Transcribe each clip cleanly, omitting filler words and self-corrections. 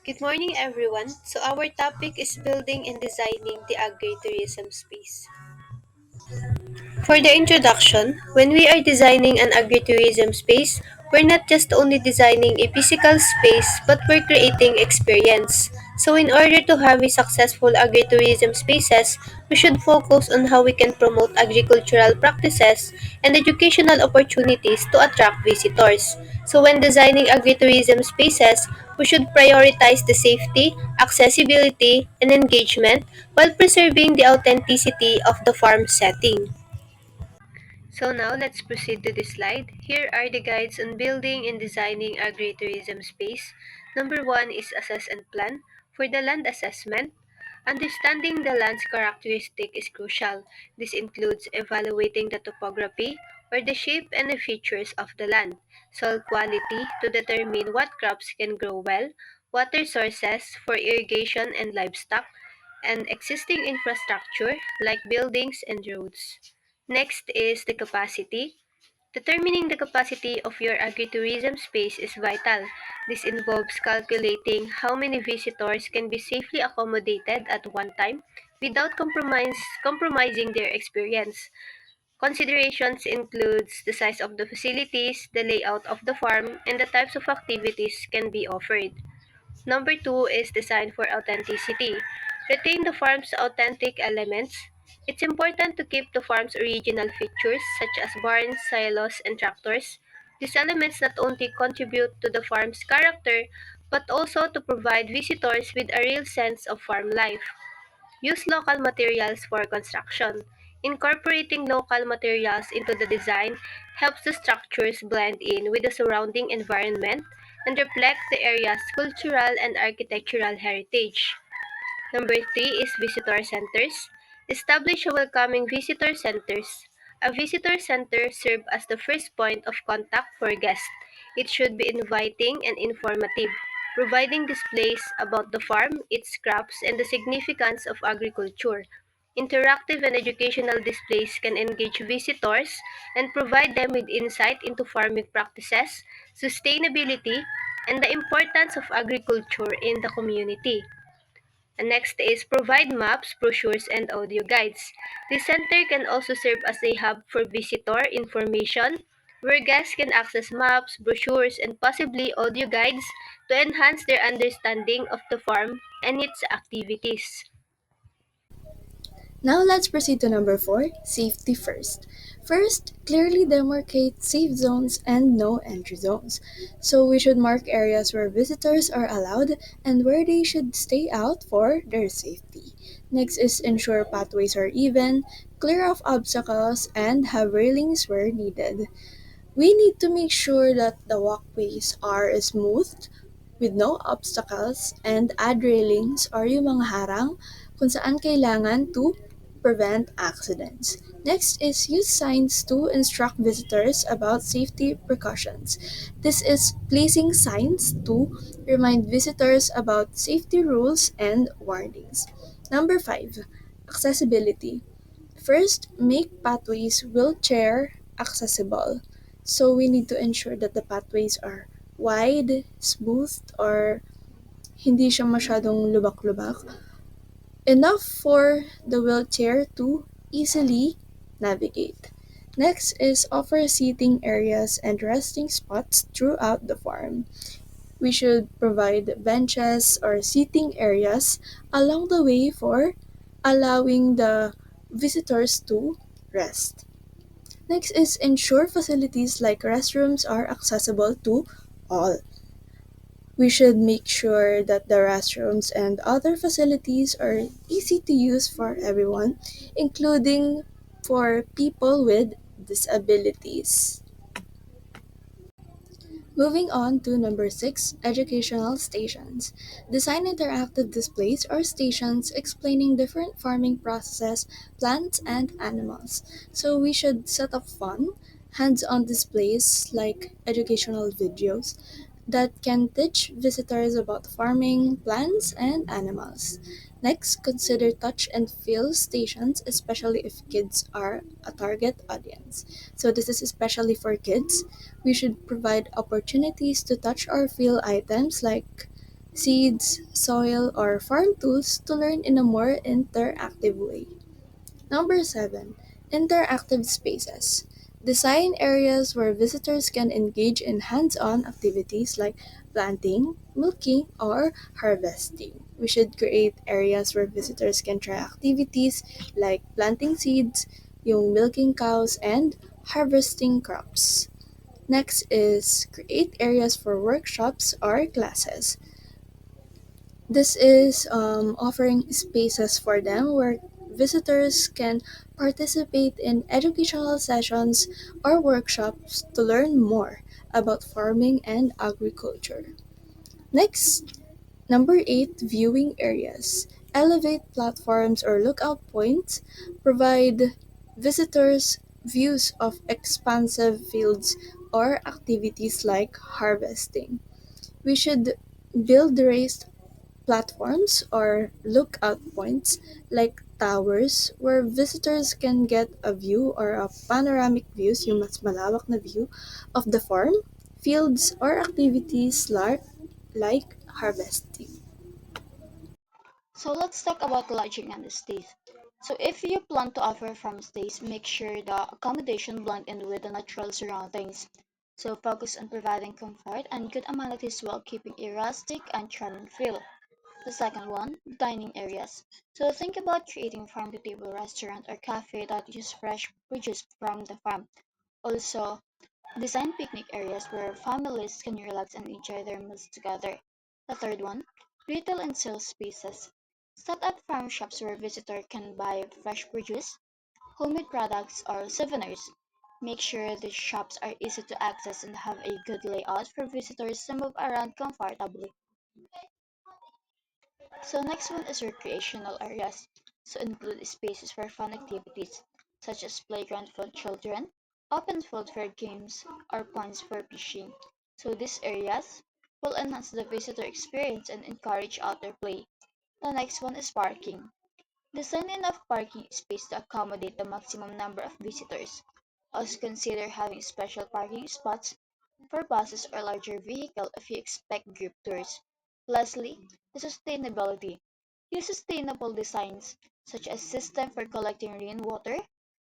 Good morning, everyone. So, our topic is building and designing the agritourism space. For the introduction, when we are designing an agritourism space, we're not just only designing a physical space, but we're creating experience. So in order to have a successful agritourism spaces, we should focus on how we can promote agricultural practices and educational opportunities to attract visitors. So when designing agritourism spaces, we should prioritize the safety, accessibility, and engagement while preserving the authenticity of the farm setting. So now let's proceed to this slide. Here are the guides on building and designing agritourism space. Number one is assess and plan. For the land assessment, understanding the land's characteristic is crucial. This includes evaluating the topography or the shape and the features of the land, soil quality to determine what crops can grow well, water sources for irrigation and livestock, and existing infrastructure like buildings and roads. Next is the capacity. Determining the capacity of your agritourism space is vital. This involves calculating how many visitors can be safely accommodated at one time without compromising their experience. Considerations includes the size of the facilities, the layout of the farm, and the types of activities can be offered. Number two is design for authenticity. Retain the farm's authentic elements. It's important to keep the farm's original features such as barns, silos, and tractors. These elements not only contribute to the farm's character but also to provide visitors with a real sense of farm life. Use local materials for construction. Incorporating local materials into the design helps the structures blend in with the surrounding environment and reflect the area's cultural and architectural heritage. Number three is visitor centers. Establish a welcoming visitor centers. A visitor center serves as the first point of contact for guests. It should be inviting and informative, providing displays about the farm, its crops, and the significance of agriculture. Interactive and educational displays can engage visitors and provide them with insight into farming practices, sustainability, and the importance of agriculture in the community. And next is provide maps, brochures, and audio guides. The center can also serve as a hub for visitor information, where guests can access maps, brochures, and possibly audio guides to enhance their understanding of the farm and its activities. Now let's proceed to number 4, safety first. First, clearly demarcate safe zones and no entry zones. So we should mark areas where visitors are allowed and where they should stay out for their safety. Next is ensure pathways are even, clear off obstacles, and have railings where needed. We need to make sure that the walkways are smooth with no obstacles and add railings or yung mga harang kung saan kailangan to prevent accidents. Next is use signs to instruct visitors about safety precautions. This is placing signs to remind visitors about safety rules and warnings. Number 5, accessibility. First, make pathways wheelchair accessible. So we need to ensure that the pathways are wide, smooth, or hindi siya masyadong lubak-lubak. Enough for the wheelchair to easily navigate. Next is offer seating areas and resting spots throughout the farm. We should provide benches or seating areas along the way for allowing the visitors to rest. Next is ensure facilities like restrooms are accessible to all. We should make sure that the restrooms and other facilities are easy to use for everyone, including for people with disabilities. Moving on to number 6, educational stations. Design interactive displays or stations explaining different farming processes, plants, and animals. So we should set up fun, hands-on displays like educational videos that can teach visitors about farming, plants, and animals. Next, consider touch and feel stations, especially if kids are a target audience. So, this is especially for kids. We should provide opportunities to touch or feel items like seeds, soil, or farm tools to learn in a more interactive way. Number 7. Interactive spaces. Design areas where visitors can engage in hands on activities like planting, milking, or harvesting. We should create areas where visitors can try activities like planting seeds, yung milking cows, and harvesting crops. Next is create areas for workshops or classes. This is offering spaces for them where visitors can participate in educational sessions or workshops to learn more about farming and agriculture. Next, number 8, viewing areas. Elevate platforms or lookout points provide visitors views of expansive fields or activities like harvesting. We should build raised platforms or lookout points like towers where visitors can get a view or a panoramic views, yung mas malawak na view of the farm, fields, or activities like harvesting. So let's talk about lodging and stays. So if you plan to offer farm stays, make sure the accommodation blend in with the natural surroundings. So focus on providing comfort and good amenities while keeping a rustic and charming feel. The second one, dining areas. So think about creating farm-to-table restaurant or cafe that use fresh produce from the farm. Also, design picnic areas where families can relax and enjoy their meals together. The third one, retail and sales spaces. Set up farm shops where visitors can buy fresh produce, homemade products, or souvenirs. Make sure the shops are easy to access and have a good layout for visitors to move around comfortably. So next one is recreational areas. So include spaces for fun activities such as playground for children, open field for games, or ponds for fishing. So these areas will enhance the visitor experience and encourage outdoor play. The next one is parking. Design enough parking space to accommodate the maximum number of visitors. Also consider having special parking spots for buses or larger vehicles if you expect group tours. Lastly, the sustainability. Use sustainable designs such as system for collecting rainwater,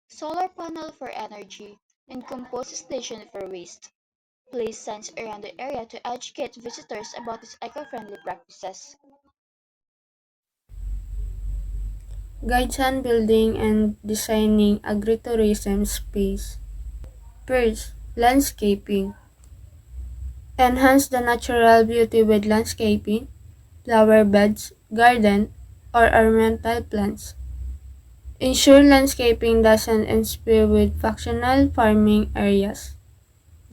solar panel for energy, and compost station for waste. Place signs around the area to educate visitors about these eco-friendly practices. Guides on building and designing agritourism space. First, landscaping. Enhance the natural beauty with landscaping, flower beds, garden, or ornamental plants. Ensure landscaping doesn't interfere with functional farming areas.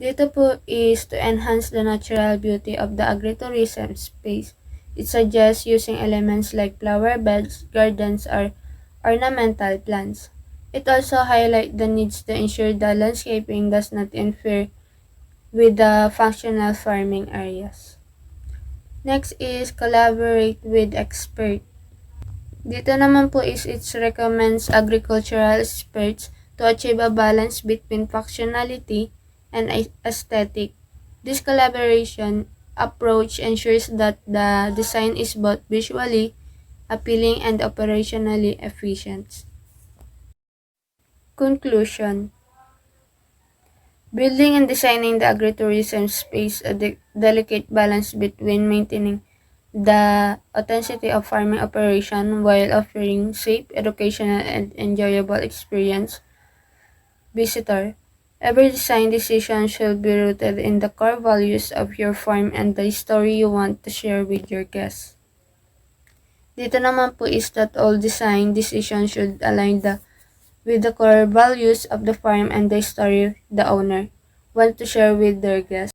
Dito po is to enhance the natural beauty of the agritourism space. It suggests using elements like flower beds, gardens, or ornamental plants. It also highlights the needs to ensure the landscaping does not interfere with the functional farming areas. Next is collaborate with experts. Dito naman po is it recommends agricultural experts to achieve a balance between functionality and aesthetic. This collaboration approach ensures that the design is both visually appealing and operationally efficient. Conclusion. Building and designing the agritourism space a delicate balance between maintaining the authenticity of farming operation while offering safe, educational, and enjoyable experience visitor. Every design decision should be rooted in the core values of your farm and the story you want to share with your guests. Dito naman po is that all design decisions should align with the core values of the farm and the story the owner want to share with their guests.